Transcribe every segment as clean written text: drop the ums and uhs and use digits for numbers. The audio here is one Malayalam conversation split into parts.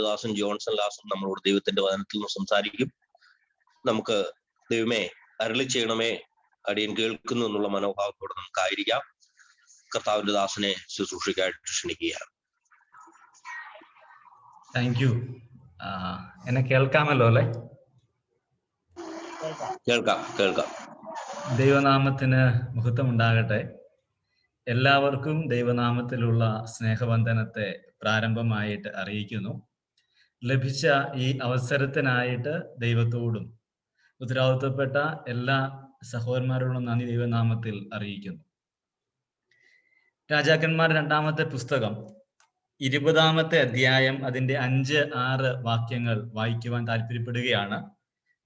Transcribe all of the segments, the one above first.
ദാസൻ ജോൺസൺ ലാസും നമ്മളോട് ദൈവത്തിന്റെ വചനത്തിൽ നിന്ന് സംസാരിക്കും. നമുക്ക് ദൈവമേ അരുളി ചെയ്യണമേ, അടിയൻ കേൾക്കുന്നു എന്നുള്ള മനോഭാവത്തോടെ നമുക്കായിരിക്കാം. കർത്താവിന്റെ ദാസനെ ശുശ്രൂഷയ്ക്കായിട്ട് ക്ഷണിക്കുകയാണ്. Thank you. എന്നെ കേൾക്കാമല്ലോ അല്ലെ? കേൾക്കാം. ദൈവനാമത്തിന് മഹത്വം ഉണ്ടാകട്ടെ. എല്ലാവർക്കും ദൈവനാമത്തിലുള്ള സ്നേഹവന്ദനത്തെ പ്രാരംഭമായിട്ട് അറിയിക്കുന്നു. ലഭിച്ച ഈ അവസരത്തിനായിട്ട് ദൈവത്തോടും ഉത്തരവാദിത്തപ്പെട്ട എല്ലാ സഹോദരന്മാരോടും നന്ദി ദൈവനാമത്തിൽ അറിയിക്കുന്നു. രാജാക്കന്മാർ 2-ാമത്തെ പുസ്തകം 20-ാമത്തെ അധ്യായം അതിന്റെ 5-6 വാക്യങ്ങൾ വായിക്കുവാൻ താല്പര്യപ്പെടുകയാണ്.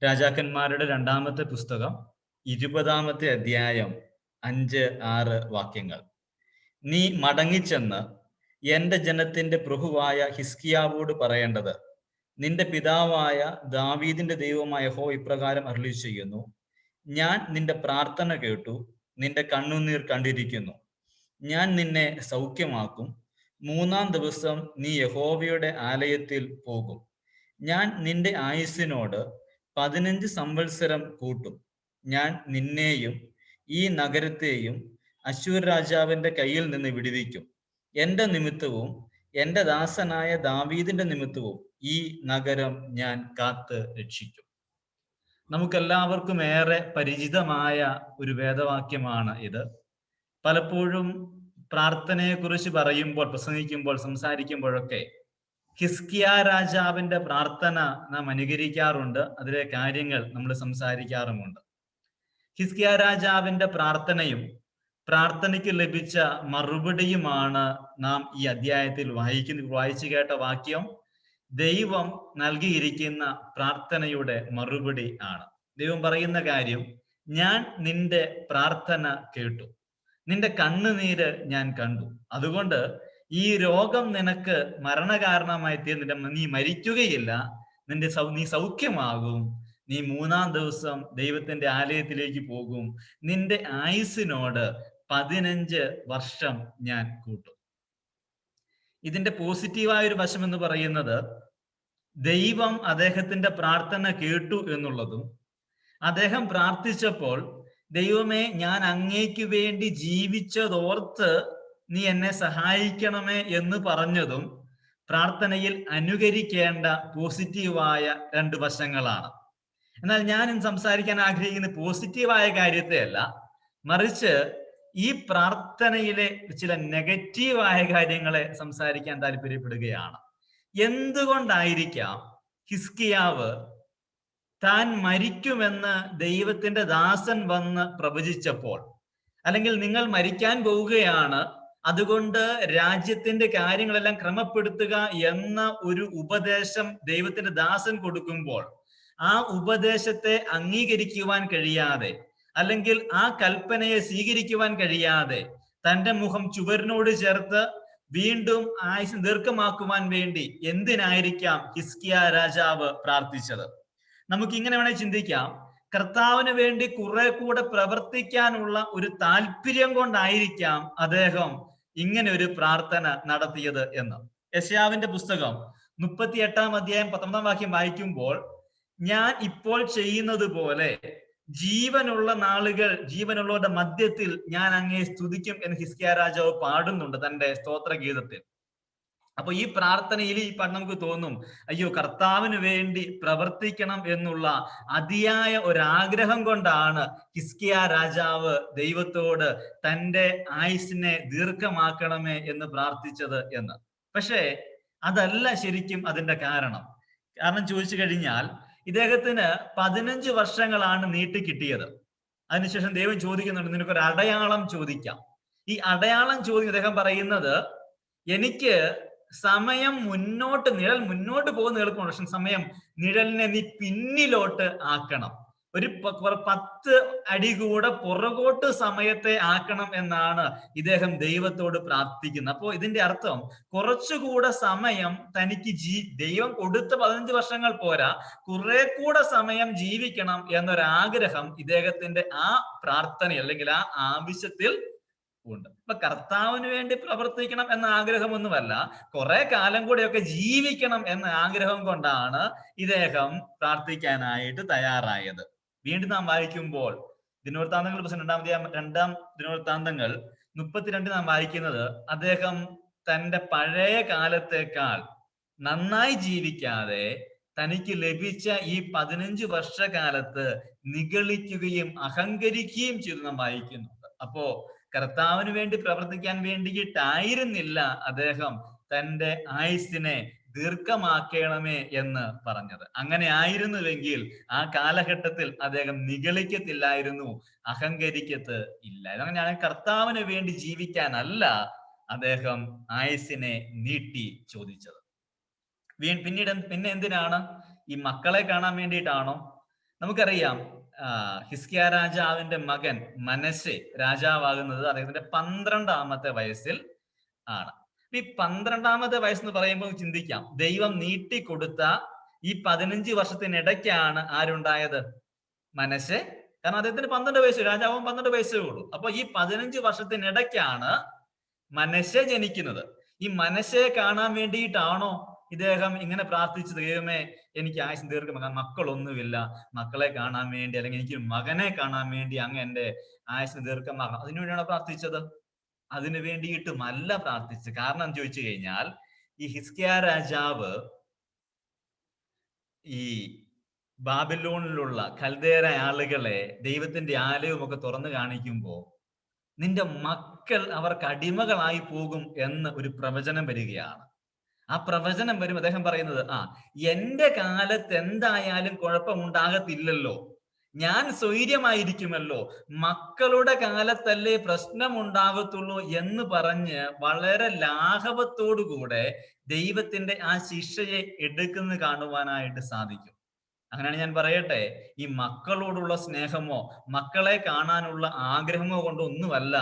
രാജാക്കന്മാരുടെ 2-ാമത്തെ പുസ്തകം 20-ാമത്തെ അധ്യായം 5-6 വാക്യങ്ങൾ. നീ മടങ്ങിച്ചെന്ന് എന്റെ ജനത്തിന്റെ പ്രഭുവായ ഹിസ്കിയാവോട് പറയേണ്ടത്, നിന്റെ പിതാവായ ദാവീദിന്റെ ദൈവമായ യഹോവ ഇപ്രകാരം അരുളി ചെയ്യുന്നു, ഞാൻ നിന്റെ പ്രാർത്ഥന കേട്ടു, നിന്റെ കണ്ണുനീർ കണ്ടിരിക്കുന്നു. ഞാൻ നിന്നെ സൗഖ്യമാക്കും. 3-ാം ദിവസം നീ യഹോവയുടെ ആലയത്തിൽ പോകും. ഞാൻ നിന്റെ ആയുസ്സിനോട് 15 സംവത്സരം കൂട്ടും. ഞാൻ നിന്നെയും ഈ നഗരത്തെയും അശ്ശൂർ രാജാവിന്റെ കയ്യിൽ നിന്ന് വിടുവിക്കും. എന്റെ നിമിത്തവും എന്റെ ദാസനായ ദാവീദിന്റെ നിമിത്തവും ഈ നഗരം ഞാൻ കാത്ത് രക്ഷിക്കും. നമുക്കെല്ലാവർക്കും ഏറെ പരിചിതമായ ഒരു വേദവാക്യമാണ് ഇത്. പലപ്പോഴും പ്രാർത്ഥനയെക്കുറിച്ച് പറയുമ്പോൾ, പ്രസംഗിക്കുമ്പോൾ, സംസാരിക്കുമ്പോഴൊക്കെ ഹിസ്കിയ രാജാവിന്റെ പ്രാർത്ഥന നാം അനുകരിക്കാറുണ്ട്. അതിലെ കാര്യങ്ങൾ നമ്മൾ സംസാരിക്കാറുമുണ്ട്. ഹിസ്കിയ രാജാവിന്റെ പ്രാർത്ഥനയും പ്രാർത്ഥനയ്ക്ക് ലഭിച്ച മറുപടിയുമാണ് നാം ഈ അധ്യായത്തിൽ വായിച്ചു കേട്ട വാക്യം. ദൈവം നൽകിയിരിക്കുന്ന പ്രാർത്ഥനയുടെ മറുപടി ആണ്. ദൈവം പറയുന്ന കാര്യം, ഞാൻ നിന്റെ പ്രാർത്ഥന കേട്ടു, നിന്റെ കണ്ണുനീര് ഞാൻ കണ്ടു. അതുകൊണ്ട് ഈ രോഗം നിനക്ക് മരണകാരണമായി തീർന്നിട്ട് നീ മരിക്കുകയില്ല, നീ സൗഖ്യമാകും. നീ 3-ാം ദിവസം ദൈവത്തിന്റെ ആലയത്തിലേക്ക് പോകും. നിന്റെ ആയുസ്സിനോട് 15 വർഷം ഞാൻ കൂട്ടും. ഇതിന്റെ പോസിറ്റീവായ ഒരു വശം എന്ന് പറയുന്നത്, ദൈവം അദ്ദേഹത്തിന്റെ പ്രാർത്ഥന കേട്ടു എന്നുള്ളതും, അദ്ദേഹം പ്രാർത്ഥിച്ചപ്പോൾ ദൈവമേ ഞാൻ അങ്ങേക്ക് വേണ്ടി ജീവിച്ചതോർത്ത് നീ എന്നെ സഹായിക്കണമേ എന്ന് പറഞ്ഞതും പ്രാർത്ഥനയിൽ അനുകരിക്കേണ്ട പോസിറ്റീവായ 2 വശങ്ങളാണ്. എന്നാൽ ഞാൻ ഇന്ന് സംസാരിക്കാൻ ആഗ്രഹിക്കുന്ന പോസിറ്റീവായ കാര്യത്തെ അല്ല, മറിച്ച് ഈ പ്രാർത്ഥനയിലെ ചില നെഗറ്റീവായ കാര്യങ്ങളെ സംസാരിക്കാൻ താല്പര്യപ്പെടുകയാണ്. എന്തുകൊണ്ടായിരിക്കാം ഹിസ്കിയാവ് താൻ മരിക്കുമെന്ന് ദൈവത്തിന്റെ ദാസൻ വന്ന് പ്രവചിച്ചപ്പോൾ, അല്ലെങ്കിൽ നിങ്ങൾ മരിക്കാൻ പോവുകയാണ്, അതുകൊണ്ട് രാജ്യത്തിന്റെ കാര്യങ്ങളെല്ലാം ക്രമപ്പെടുത്തുക എന്ന ഒരു ഉപദേശം ദൈവത്തിന്റെ ദാസൻ കൊടുക്കുമ്പോൾ ആ ഉപദേശത്തെ അംഗീകരിക്കുവാൻ കഴിയാതെ, അല്ലെങ്കിൽ ആ കൽപ്പനയെ സ്വീകരിക്കുവാൻ കഴിയാതെ തന്റെ മുഖം ചുവരിനോട് ചേർത്ത് വീണ്ടും ആയുസ് ദീർഘമാക്കുവാൻ വേണ്ടി എന്തിനായിരിക്കാം ഹിസ്കിയ രാജാവ് പ്രാർത്ഥിച്ചത്? നമുക്ക് ഇങ്ങനെ വേണേൽ ചിന്തിക്കാം, കർത്താവിന് വേണ്ടി കുറെ കൂടെ പ്രവർത്തിക്കാനുള്ള ഒരു താല്പര്യം കൊണ്ടായിരിക്കാം അദ്ദേഹം ഇങ്ങനെ ഒരു പ്രാർത്ഥന നടത്തിയത് എന്ന്. യെശയ്യാവിന്റെ പുസ്തകം 38-ാം അധ്യായം 19-ാം വാക്യം വായിക്കുമ്പോൾ, ഞാൻ ഇപ്പോൾ ചെയ്യുന്നത് പോലെ ജീവനുള്ള നാളുകൾ ജീവനുള്ളവരുടെ മധ്യത്തിൽ ഞാൻ അങ്ങേ സ്തുതിക്കും എന്ന് ഹിസ്കിയ രാജാവ് പാടുന്നുണ്ട് തന്റെ സ്തോത്രഗീതത്തിൽ. അപ്പൊ ഈ പ്രാർത്ഥനയിൽ ഈ നമുക്ക് തോന്നും, അയ്യോ കർത്താവിന് വേണ്ടി പ്രവർത്തിക്കണം എന്നുള്ള അതിയായ ഒരാഗ്രഹം കൊണ്ടാണ് ഹിസ്കിയ രാജാവ് ദൈവത്തോട് തന്റെ ആയുസ്സിനെ ദീർഘമാക്കണമേ എന്ന് പ്രാർത്ഥിച്ചത് എന്ന്. പക്ഷേ അതല്ല ശരിക്കും അതിന്റെ കാരണം ചോദിച്ചു കഴിഞ്ഞാൽ, ഇദ്ദേഹത്തിന് 15 വർഷങ്ങളാണ് നീട്ടി കിട്ടിയത്. അതിനുശേഷം ദൈവം ചോദിക്കുന്നുണ്ട്, നിനക്കൊരു അടയാളം ചോദിക്കാം. ഈ അടയാളം ചോദിക്കും. അദ്ദേഹം പറയുന്നത്, എനിക്ക് സമയം നിഴൽ മുന്നോട്ട് പോകുന്ന എളുപ്പമാണ്, പക്ഷെ സമയം നിഴലിനെ നീ പിന്നിലോട്ട് ആക്കണം. ഒരു 10 അടി കൂടെ പുറകോട്ട് സമയത്തെ ആക്കണം എന്നാണ് ഇദ്ദേഹം ദൈവത്തോട് പ്രാർത്ഥിക്കുന്നത്. അപ്പോൾ ഇതിന്റെ അർത്ഥം കുറച്ചുകൂടെ സമയം തനിക്ക് ദൈവം കൊടുത്ത 15 വർഷങ്ങൾ പോരാ, കുറെ കൂടെ സമയം ജീവിക്കണം എന്നൊരാഗ്രഹം ഇദ്ദേഹത്തിന്റെ ആ പ്രാർത്ഥന അല്ലെങ്കിൽ ആ ആവശ്യത്തിൽ ഉണ്ട്. അപ്പൊ കർത്താവിന് വേണ്ടി പ്രവർത്തിക്കണം എന്ന ആഗ്രഹമൊന്നുമല്ല, കുറെ കാലം കൂടെയൊക്കെ ജീവിക്കണം എന്ന ആഗ്രഹം കൊണ്ടാണ് ഇദ്ദേഹം പ്രാർത്ഥിക്കാനായിട്ട് തയ്യാറായത്. വീണ്ടും നാം വായിക്കുമ്പോൾ ദിനവൃത്താന്തങ്ങൾ രണ്ടാം ദിനവൃത്താന്തങ്ങൾ 32 നാം വായിക്കുന്നത്, അദ്ദേഹം തന്റെ പഴയ കാലത്തേക്കാൾ നന്നായി ജീവിക്കാതെ തനിക്ക് ലഭിച്ച ഈ 15 വർഷക്കാലത്ത് നിഗളിക്കുകയും അഹങ്കരിക്കുകയും ചെയ്തു നാം വായിക്കുന്നുണ്ട്. അപ്പോ കർത്താവിന് വേണ്ടി പ്രവർത്തിക്കാൻ വേണ്ടിയിട്ടായിരുന്നില്ല അദ്ദേഹം തന്റെ ആയുസ്സിനെ ദീർഘമാക്കണമേ എന്ന് പറഞ്ഞത്. അങ്ങനെ ആയിരുന്നുവെങ്കിൽ ആ കാലഘട്ടത്തിൽ അദ്ദേഹം നിഗളിക്കത്തില്ലായിരുന്നു, അഹങ്കരിക്കത്ത് ഇല്ലായിരുന്നു. അങ്ങനെയാണ് കർത്താവിന് വേണ്ടി ജീവിക്കാനല്ല അദ്ദേഹം ആയുസ്സിനെ നീട്ടി ചോദിച്ചത്. പിന്നെ എന്തിനാണ്? ഈ മക്കളെ കാണാൻ വേണ്ടിയിട്ടാണോ? നമുക്കറിയാം, ഹിസ്കിയ രാജാവിന്റെ മകൻ മനശ്ശെ രാജാവാകുന്നത് അദ്ദേഹത്തിന്റെ 12ാമത്തെ വയസ്സിൽ ആണ്. ഈ 12ാമത്തെ വയസ്സെന്ന് പറയുമ്പോൾ ചിന്തിക്കാം, ദൈവം നീട്ടിക്കൊടുത്ത ഈ 15 വർഷത്തിനിടയ്ക്കാണ് ആരുണ്ടായത്? മനശ്ശെ. കാരണം അദ്ദേഹത്തിന് 12 വയസ്സ്, രാജാവും 12 വയസ്സേ ഉള്ളൂ. അപ്പൊ ഈ 15 വർഷത്തിനിടയ്ക്കാണ് മനശ്ശെ ജനിക്കുന്നത്. ഈ മനശ്ശയെ കാണാൻ വേണ്ടിയിട്ടാണോ ഇദ്ദേഹം ഇങ്ങനെ പ്രാർത്ഥിച്ചത്? ദൈവമേ, എനിക്ക് ആയുസ് ദീർഘമാക്കാൻ, മക്കളൊന്നുമില്ല, മക്കളെ കാണാൻ വേണ്ടി, അല്ലെങ്കിൽ എനിക്ക് മകനെ കാണാൻ വേണ്ടി അങ്ങ് എന്റെ ആയുസിന് ദീർഘമാക്കണം, അതിനുവേണ്ടിയാണോ പ്രാർത്ഥിച്ചത്? അതിനു വേണ്ടിയിട്ടുമല്ല പ്രാർത്ഥിച്ചത്. കാരണം എന്ന് ചോദിച്ചു കഴിഞ്ഞാൽ, ഈ ഹിസ്കിയ രാജാവ് ഈ ബാബിലോണിലുള്ള കൽദേര ആളുകളെ ദൈവത്തിന്റെ ആലയവുമൊക്കെ തുറന്നു കാണിക്കുമ്പോൾ, നിന്റെ മക്കൾ അവർക്ക് അടിമകളായി പോകും എന്ന് ഒരു പ്രവചനം വരികയാണ്. ആ പ്രവചനം വരും അദ്ദേഹം പറയുന്നത്, എന്റെ കാലത്ത് എന്തായാലും കുഴപ്പമുണ്ടാകത്തില്ലല്ലോ, ഞാൻ സ്വൈര്യമായിരിക്കുമല്ലോ, മക്കളുടെ കാലത്തല്ലേ പ്രശ്നമുണ്ടാകത്തുള്ളൂ എന്ന് പറഞ്ഞ് വളരെ ലാഘവത്തോടുകൂടെ ദൈവത്തിന്റെ ആ ശിക്ഷയെ എടുക്കുന്ന കാണുവാനായിട്ട് സാധിക്കും. അങ്ങനെയാണ് ഞാൻ പറയട്ടെ, ഈ മക്കളോടുള്ള സ്നേഹമോ മക്കളെ കാണാനുള്ള ആഗ്രഹമോ കൊണ്ടൊന്നുമല്ല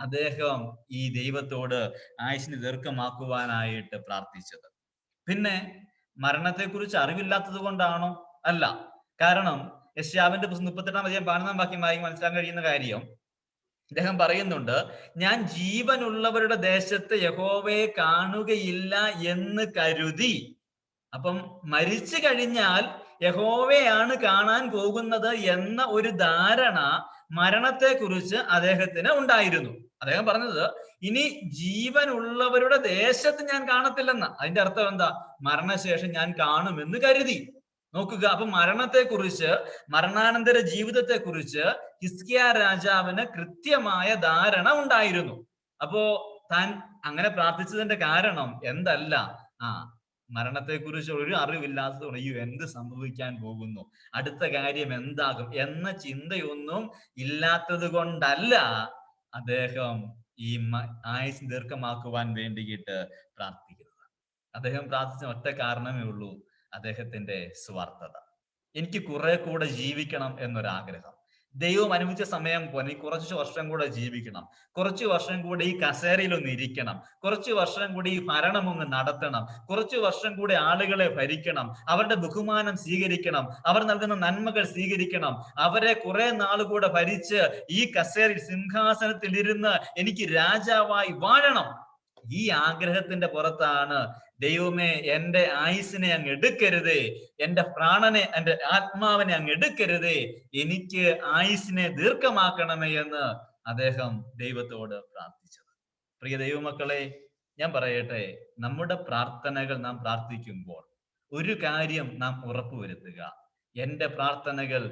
അദ്ദേഹം ഈ ദൈവത്തോട് ആയുസ്സിനെ ദീർഘമാക്കുവാനായിട്ട് പ്രാർത്ഥിച്ചത്. പിന്നെ മരണത്തെക്കുറിച്ച് അറിവില്ലാത്തത് കൊണ്ടാണോ? അല്ല. കാരണം യെശയ്യാവിന്റെ 38-ാം അധ്യായം 12-ാം വാക്യം വായിക്കാൻ മനസ്സിലാക്കാൻ കഴിയുന്ന കാര്യം, അദ്ദേഹം പറയുന്നുണ്ട്, ഞാൻ ജീവനുള്ളവരുടെ ദേശത്ത് യഹോവയെ കാണുകയില്ല എന്ന് കരുതി. അപ്പം മരിച്ചു കഴിഞ്ഞാൽ യഹോവയാണ് കാണാൻ പോകുന്നത് എന്ന ഒരു ധാരണ മരണത്തെ കുറിച്ച് അദ്ദേഹത്തിന് ഉണ്ടായിരുന്നു. അദ്ദേഹം പറഞ്ഞത്, ഇനി ജീവനുള്ളവരുടെ ദേശത്ത് ഞാൻ കാണത്തില്ലെന്ന. അതിന്റെ അർത്ഥം എന്താ? മരണശേഷം ഞാൻ കാണുമെന്ന് കരുതി. നോക്കുക, അപ്പൊ മരണത്തെ കുറിച്ച്, മരണാനന്തര ജീവിതത്തെ കുറിച്ച് ഹിസ്കിയ രാജാവിന് കൃത്യമായ ധാരണ ഉണ്ടായിരുന്നു. അപ്പോ താൻ അങ്ങനെ പ്രാർത്ഥിച്ചതിന്റെ കാരണം എന്തല്ല, മരണത്തെക്കുറിച്ച് ഒരു അറിവില്ലാത്തതുകൊണ്ട് അയ്യോ എന്ത് സംഭവിക്കാൻ പോകുന്നു, അടുത്ത കാര്യം എന്താകും എന്ന ചിന്തയൊന്നും ഇല്ലാത്തത് കൊണ്ടല്ല അദ്ദേഹം ഈ ആയുസ് ദീർഘമാക്കുവാൻ വേണ്ടിയിട്ട് പ്രാർത്ഥിക്കുന്നത്. അദ്ദേഹം പ്രാർത്ഥിച്ച ഒറ്റ കാരണമേ ഉള്ളൂ, അദ്ദേഹത്തിന്റെ സ്വാർത്ഥത. എനിക്ക് കുറെ കൂടെ ജീവിക്കണം എന്നൊരാഗ്രഹം. ദൈവം അനുവദിച്ച സമയം പോലെ കുറച്ച് വർഷം കൂടെ ജീവിക്കണം, കുറച്ച് വർഷം കൂടെ ഈ കസേരയിൽ ഒന്ന് ഇരിക്കണം, കുറച്ച് വർഷം കൂടി ഈ ഭരണം ഒന്ന് നടത്തണം, കുറച്ച് വർഷം കൂടെ ആളുകളെ ഭരിക്കണം, അവരുടെ ബഹുമാനം സ്വീകരിക്കണം, അവർ നൽകുന്ന നന്മകൾ സ്വീകരിക്കണം, അവരെ കുറെ നാളുകൂടെ ഭരിച്ച് ഈ കസേരയിൽ സിംഹാസനത്തിൽ ഇരുന്ന് എനിക്ക് രാജാവായി വാഴണം. ഈ ആഗ്രഹത്തിന്റെ പുറത്താണ് ദൈവമേ എന്റെ ആയുസ്സിനെ അങ്ങ് എടുക്കരുതേ, എന്റെ പ്രാണനെ, എന്റെ ആത്മാവിനെ അങ്ങ് എടുക്കരുതേ, എനിക്ക് ആയുസ്സിനെ ദീർഘമാക്കണമേ എന്ന് അദ്ദേഹം ദൈവത്തോട് പ്രാർത്ഥിച്ചത്. പ്രിയ ദൈവമക്കളെ, ഞാൻ പറയട്ടെ, നമ്മുടെ പ്രാർത്ഥനകൾ നാം പ്രാർത്ഥിക്കുമ്പോൾ ഒരു കാര്യം നാം ഉറപ്പുവരുത്തുക, എന്റെ പ്രാർത്ഥനകൾ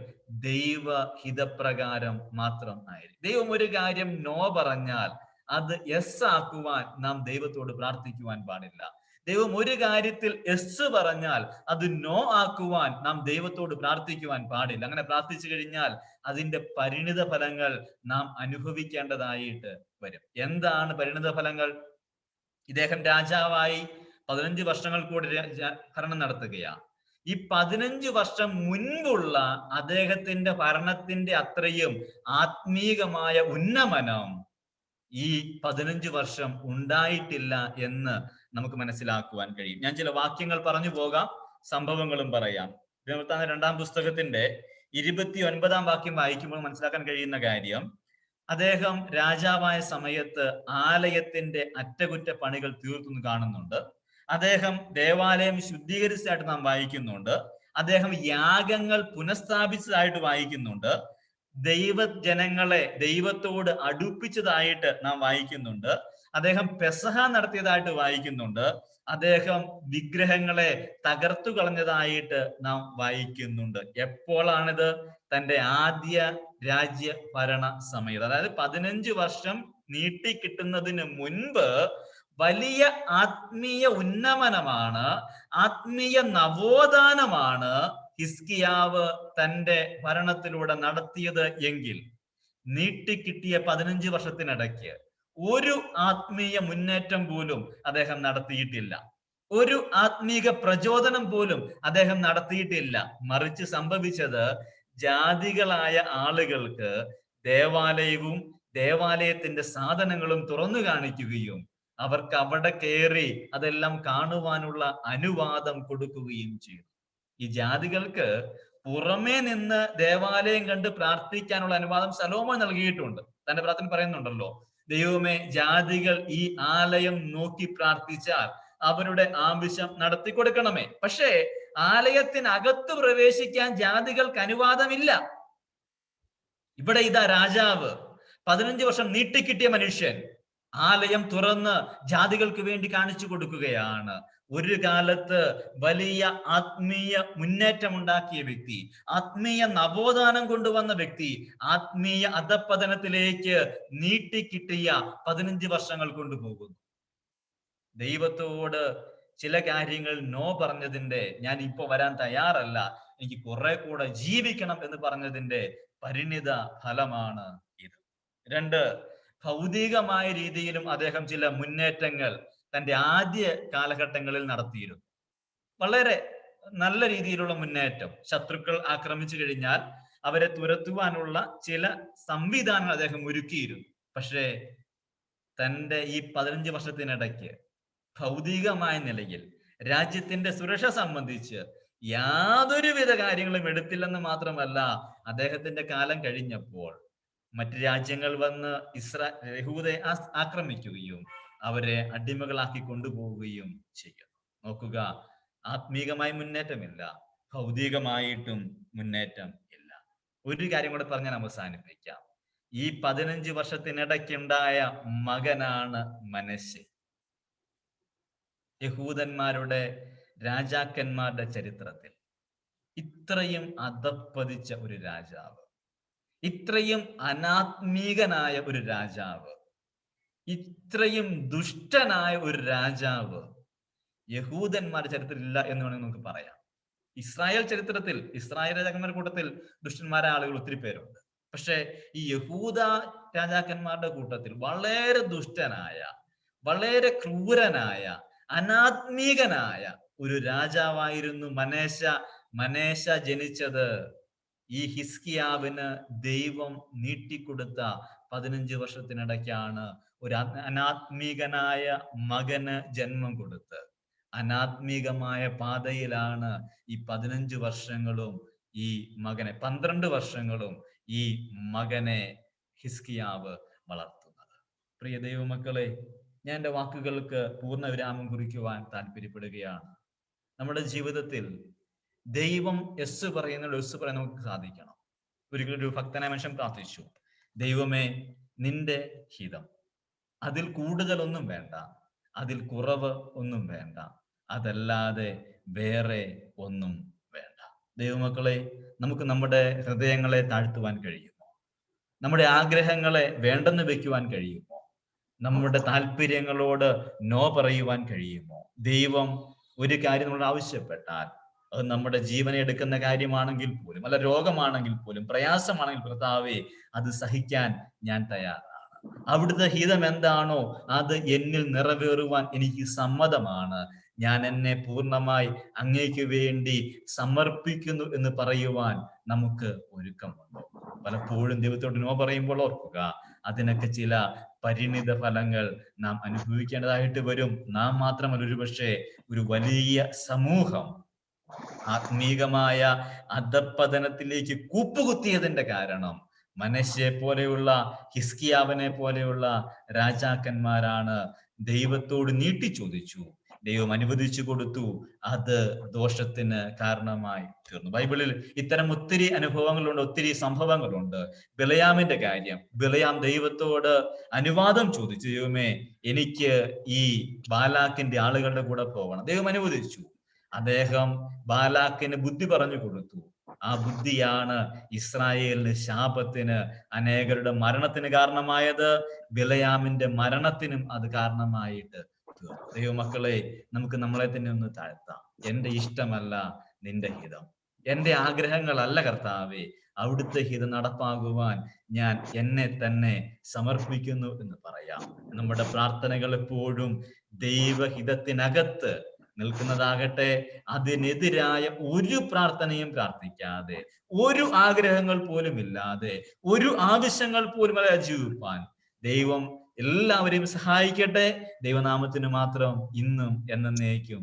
ദൈവഹിതപ്രകാരം മാത്രം ആയിരിക്കും. ദൈവം ഒരു കാര്യം നോ പറഞ്ഞാൽ അത് യെസ് ആക്കുവാൻ നാം ദൈവത്തോട് പ്രാർത്ഥിക്കുവാൻ പാടില്ല. ദൈവം ഒരു കാര്യത്തിൽ യെസ് പറഞ്ഞാൽ അത് നോ ആക്കുവാൻ നാം ദൈവത്തോട് പ്രാർത്ഥിക്കുവാൻ പാടില്ല. അങ്ങനെ പ്രാർത്ഥിച്ചു കഴിഞ്ഞാൽ അതിന്റെ പരിണിത ഫലങ്ങൾ നാം അനുഭവിക്കേണ്ടതായിട്ട് വരും. എന്താണ് പരിണിത ഫലങ്ങൾ? ഇദ്ദേഹം രാജാവായി 15 വർഷങ്ങൾ കൂടി ഭരണം നടത്തുകയാണ്. ഈ 15 വർഷം മുൻപുള്ള അദ്ദേഹത്തിന്റെ ഭരണത്തിന്റെ അത്രയും ആത്മീകമായ ഉന്നമനം ഈ 15 വർഷം ഉണ്ടായിട്ടില്ല എന്ന് നമുക്ക് മനസ്സിലാക്കുവാൻ കഴിയും. ഞാൻ ചില വാക്യങ്ങൾ പറഞ്ഞു പോകാം, സംഭവങ്ങളും പറയാം. ദിനവൃത്താന്തം 2-ാം പുസ്തകത്തിന്റെ 29-ാം വാക്യം വായിക്കുമ്പോൾ മനസ്സിലാക്കാൻ കഴിയുന്ന കാര്യം, അദ്ദേഹം രാജാവായ സമയത്ത് ആലയത്തിന്റെ അറ്റകുറ്റപ്പണികൾ തീർത്തു കാണുന്നുണ്ട്. അദ്ദേഹം ദേവാലയം ശുദ്ധീകരിച്ചതായിട്ട് നാം വായിക്കുന്നുണ്ട്. അദ്ദേഹം യാഗങ്ങൾ പുനഃസ്ഥാപിച്ചതായിട്ട് വായിക്കുന്നുണ്ട്. ദൈവജനങ്ങളെ ദൈവത്തോട് അടുപ്പിച്ചതായിട്ട് നാം വായിക്കുന്നുണ്ട്. അദ്ദേഹം പെസഹ നടത്തിയതായിട്ട് വായിക്കുന്നുണ്ട്. അദ്ദേഹം വിഗ്രഹങ്ങളെ തകർത്തു കളഞ്ഞതായിട്ട് നാം വായിക്കുന്നുണ്ട്. എപ്പോഴാണിത്? തന്റെ ആദ്യ രാജ്യ ഭരണ സമയത്ത്, അതായത് 15 വർഷം നീട്ടി കിട്ടുന്നതിന് മുൻപ് വലിയ ആത്മീയ ഉന്നമനമാണ്, ആത്മീയ നവോത്ഥാനമാണ് ഹിസ്കിയാവ് തന്റെ ഭരണത്തിലൂടെ നടത്തിയത് എങ്കിൽ നീട്ടിക്കിട്ടിയ 15 വർഷത്തിനിടയ്ക്ക് ഒരു ആത്മീയ മുന്നേറ്റം പോലും അദ്ദേഹം നടത്തിയിട്ടില്ല. ഒരു ആത്മീക പ്രചോദനം പോലും അദ്ദേഹം നടത്തിയിട്ടില്ല. മറിച്ച് സംഭവിച്ചത് ജാതികളായ ആളുകൾക്ക് ദേവാലയവും ദേവാലയത്തിന്റെ സാധനങ്ങളും തുറന്നു കാണിക്കുകയും അവർക്ക് അവിടെ കയറി അതെല്ലാം കാണുവാനുള്ള അനുവാദം കൊടുക്കുകയും ചെയ്തു. ഈ ജാതികൾക്ക് പുറമേ നിന്ന് ദേവാലയം കണ്ട് പ്രാർത്ഥിക്കാനുള്ള അനുവാദം ശലോമോൻ നൽകിയിട്ടുണ്ട്. തന്റെ പ്രാർത്ഥന പറയുന്നുണ്ടല്ലോ, ദൈവമേ, ജാതികൾ ഈ ആലയം നോക്കി പ്രാർത്ഥിച്ചാൽ അവരുടെ ആവശ്യം നടത്തി കൊടുക്കണമേ. പക്ഷേ ആലയത്തിനകത്ത് പ്രവേശിക്കാൻ ജാതികൾക്ക് അനുവാദമില്ല. ഇവിടെ ഇതാ രാജാവ്, 15 വർഷം നീട്ടിക്കിട്ടിയ മനുഷ്യൻ ആലയം തുറന്ന് ജാതികൾക്ക് വേണ്ടി കാണിച്ചു കൊടുക്കുകയാണ്. ഒരു കാലത്ത് വലിയ ആത്മീയ മുന്നേറ്റം ഉണ്ടാക്കിയ വ്യക്തി, ആത്മീയ നവോത്ഥാനം കൊണ്ടുവന്ന വ്യക്തി, ആത്മീയ അധപ്പതനത്തിലേക്ക് നീട്ടിക്കിട്ടിയ 15 വർഷങ്ങൾ കൊണ്ടുപോകുന്നു. ദൈവത്തോട് ചില കാര്യങ്ങൾ നോ പറഞ്ഞതിന്റെ, ഞാൻ ഇപ്പൊ വരാൻ തയ്യാറല്ല, എനിക്ക് കുറെ കൂടെ ജീവിക്കണം എന്ന് പറഞ്ഞതിന്റെ പരിണിത ഫലമാണ് ഇത്. 2, ഭൗതികമായ രീതിയിലും അദ്ദേഹം ചില മുന്നേറ്റങ്ങൾ തന്റെ ആദ്യ കാലഘട്ടങ്ങളിൽ നടത്തിയിരുന്നു. വളരെ നല്ല രീതിയിലുള്ള മുന്നേറ്റം. ശത്രുക്കൾ ആക്രമിച്ചു കഴിഞ്ഞാൽ അവരെ തുരത്തുവാനുള്ള ചില സംവിധാനങ്ങൾ അദ്ദേഹം ഒരുക്കിയിരുന്നു. പക്ഷേ തന്റെ ഈ 15 വർഷത്തിനിടയ്ക്ക് ഭൗതികമായ നിലയിൽ രാജ്യത്തിന്റെ സുരക്ഷ സംബന്ധിച്ച് യാതൊരുവിധ കാര്യങ്ങളും എടുത്തില്ലെന്ന് മാത്രമല്ല, അദ്ദേഹത്തിന്റെ കാലം കഴിഞ്ഞപ്പോൾ മറ്റു രാജ്യങ്ങൾ വന്ന് യഹൂദയെ ആക്രമിക്കുകയും അവരെ അടിമകളാക്കി കൊണ്ടുപോവുകയും ചെയ്യുന്നു. നോക്കുക, ആത്മീകമായി മുന്നേറ്റമില്ല, ഭൗതികമായിട്ടും മുന്നേറ്റം ഇല്ല. ഒരു കാര്യം കൂടെ പറഞ്ഞ് ഞാൻ അവസാനിപ്പിക്കാം. ഈ 15 വർഷത്തിനിടയ്ക്കുണ്ടായ മകനാണ് മനശ്ശെ. യഹൂദന്മാരുടെ രാജാക്കന്മാരുടെ ചരിത്രത്തിൽ ഇത്രയും അധപ്പതിച്ച ഒരു രാജാവ്, ഇത്രയും അനാത്മീകനായ ഒരു രാജാവ്, ഇത്രയും ദുഷ്ടനായ ഒരു രാജാവ് യഹൂദന്മാരുടെ ചരിത്രത്തിൽ ഇല്ല എന്ന് വേണമെങ്കിൽ നമുക്ക് പറയാം. ഇസ്രായേൽ ചരിത്രത്തിൽ, ഇസ്രായേൽ രാജാക്കന്മാരുടെ കൂട്ടത്തിൽ ദുഷ്ടന്മാരായ ആളുകൾ ഒത്തിരി പേരുണ്ട്. പക്ഷെ ഈ യഹൂദ രാജാക്കന്മാരുടെ കൂട്ടത്തിൽ വളരെ ദുഷ്ടനായ, വളരെ ക്രൂരനായ, അനാത്മീകനായ ഒരു രാജാവായിരുന്നു മനേശ. മനേശ ജനിച്ചത് ഈ ഹിസ്കിയാവിന് ദൈവം നീട്ടിക്കൊടുത്ത 15 വർഷത്തിനിടയ്ക്കാണ്. ഒരു അനാത്മീകനായ മകന് ജന്മം കൊടുത്ത് അനാത്മീകമായ പാതയിലാണ് ഈ 15 വർഷങ്ങളും ഈ മകനെ, 12 വർഷങ്ങളും ഈ മകനെ ഹിസ്കിയാവ് വളർത്തുന്നത്. പ്രിയ ദൈവമക്കളെ, ഞാൻ എൻ്റെ വാക്കുകൾക്ക് പൂർണ്ണ വിരാമം കുറിക്കുവാൻ താല്പര്യപ്പെടുകയാണ്. നമ്മുടെ ജീവിതത്തിൽ ദൈവം യെസ് പറയുന്ന നമുക്ക് സാധിക്കണം. ഒരിക്കലും ഒരു ഭക്തനായ മനുഷ്യൻ പ്രാർത്ഥിച്ചു, ദൈവമേ, നിന്റെ ഹിതം, അതിൽ കൂടുതലൊന്നും വേണ്ട, അതിൽ കുറവ് ഒന്നും വേണ്ട, അതല്ലാതെ വേറെ ഒന്നും വേണ്ട. ദൈവമക്കളെ, നമുക്ക് നമ്മുടെ ഹൃദയങ്ങളെ താഴ്ത്തുവാൻ കഴിയുമോ? നമ്മുടെ ആഗ്രഹങ്ങളെ വേണ്ടെന്ന് വെക്കുവാൻ കഴിയുമോ? നമ്മുടെ താല്പര്യങ്ങളോട് നോ പറയുവാൻ കഴിയുമോ? ദൈവം ഒരു കാര്യം നമ്മളോട് ആവശ്യപ്പെട്ടാൽ, അത് നമ്മുടെ ജീവനെ എടുക്കുന്ന കാര്യമാണെങ്കിൽ പോലും, അല്ല രോഗമാണെങ്കിൽ പോലും, പ്രയാസമാണെങ്കിൽ, കർത്താവേ, അത് സഹിക്കാൻ ഞാൻ തയ്യാറാണ്. അവിടുത്തെ ഹിതം എന്താണോ അത് എന്നിൽ നിറവേറുവാൻ എനിക്ക് സമ്മതമാണ്. ഞാൻ എന്നെ പൂർണ്ണമായി അങ്ങേക്ക് വേണ്ടി സമർപ്പിക്കുന്നു എന്ന് പറയുവാൻ നമുക്ക് ഒരുക്കമുണ്ടോ? പലപ്പോഴും ദൈവത്തോട് നോ പറയുമ്പോൾ ഓർക്കുക, അതിനൊക്കെ ചില പരിണിത ഫലങ്ങൾ നാം അനുഭവിക്കേണ്ടതായിട്ട് വരും. നാം മാത്രമല്ല, ഒരുപക്ഷെ ഒരു വലിയ സമൂഹം ആത്മീകമായ അധപ്പതനത്തിലേക്ക് കൂപ്പുകുത്തിയതിന്റെ കാരണം മനശ്ശെ പോലെയുള്ള, ഹിസ്കിയാവിനെ പോലെയുള്ള രാജാക്കന്മാരാണ് ദൈവത്തോട് നീട്ടി ചോദിച്ചു, ദൈവം അനുവദിച്ചു കൊടുത്തു, അത് ദോഷത്തിന് കാരണമായി തീർന്നു. ബൈബിളിൽ ഇത്തരം ഒത്തിരി അനുഭവങ്ങളുണ്ട്, ഒത്തിരി സംഭവങ്ങളുണ്ട്. ബിലയാമിന്റെ കാര്യം, ബിലയാം ദൈവത്തോട് അനുവാദം ചോദിച്ചു, ദൈവമേ എനിക്ക് ഈ ബാലാക്കിന്റെ ആളുകളുടെ കൂടെ പോകണം. ദൈവം അനുവദിച്ചു. അദ്ദേഹം ബാലാക്കിന് ബുദ്ധി പറഞ്ഞു കൊടുത്തു. ആ ബുദ്ധിയാണ് ഇസ്രായേലിന് ശാപത്തിന്, അനേകരുടെ മരണത്തിന് കാരണമായത്. ബിലയാമിന്റെ മരണത്തിനും അത് കാരണമായിട്ട് തീർന്നു. ദൈവമക്കളെ, നമുക്ക് നമ്മളെ തന്നെ ഒന്ന് താഴ്ത്താം. എന്റെ ഇഷ്ടമല്ല നിന്റെ ഹിതം, എന്റെ ആഗ്രഹങ്ങളല്ല കർത്താവേ, അവിടുത്തെ ഹിതം നടപ്പാകുവാൻ ഞാൻ എന്നെ തന്നെ സമർപ്പിക്കുന്നു എന്ന് പറയാം. നമ്മുടെ പ്രാർത്ഥനകൾ എപ്പോഴും ദൈവഹിതത്തിനകത്ത് നിൽക്കുന്നതാകട്ടെ. അതിനെതിരായ ഒരു പ്രാർത്ഥനയും പ്രാർത്ഥിക്കാതെ, ഒരു ആഗ്രഹങ്ങൾ പോലും ഇല്ലാതെ, ഒരു ആവശ്യങ്ങൾ പോലും ജീവിപ്പാൻ ദൈവം എല്ലാവരെയും സഹായിക്കട്ടെ. ദൈവനാമത്തിന് മാത്രം ഇന്നും എന്നേക്കും